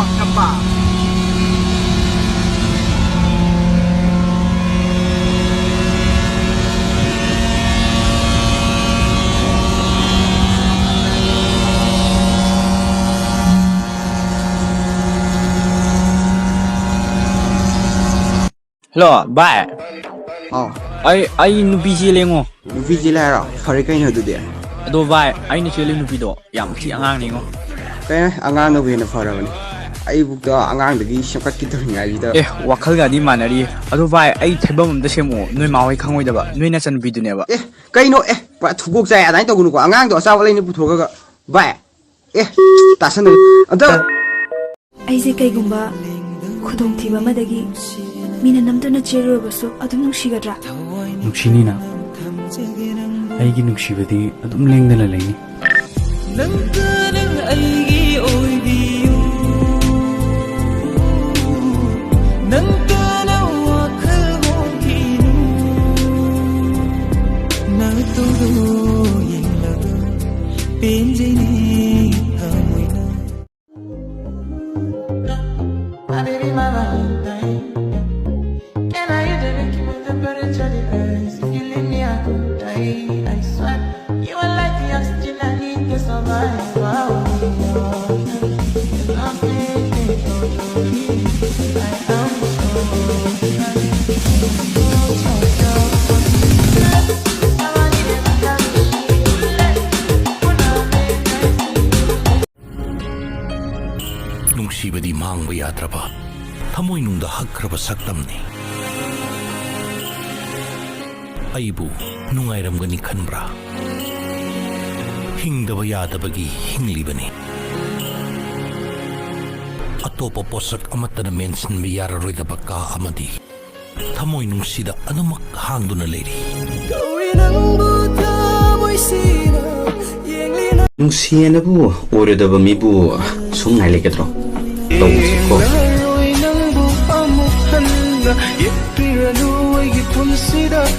ꯋꯥꯛꯆꯝꯕ Hello, bye. Oh, Ay nupi chelengo. nupi jila fare kain hadudi. Ado bye, ai ni chele nupi do yam thi angang ningo. Kaya angang na bina farabani. Ai bukta angang dagi shakat ki ngai da. Wakhal ga di manari. Ado bye, ai thebam am da semo. Noi ma hoi khangoi da ba. Noi na chan nupi du ne ba. Kaino pa thugok jai adai to gunu ko angang do asawa lai ni puthoga ga. Bye. Tasan anda. Ai je kai gumba khudong thiba madagi mina namdana chero baso adum nungsigadra. Nungsinina. Aigi nungsibadi adum lengdana laini. Baby, my Valentine. Can I hear the making with the temperature difference? If you leave me, I could die. I swear, you are like the oxygen I need to survive. Wow, Nungsibadi mangba yadraba thamoy nungda hakraba saktamni aibu nungairamgani khanbra hingdaba yadabagi hinglibani atopa posak amatana mention mi yararoidaba ka amadi thamoy nungsida anumak hangduna leiri Nungsianabu oradaba mibu sungai lekatro. Tawus ko.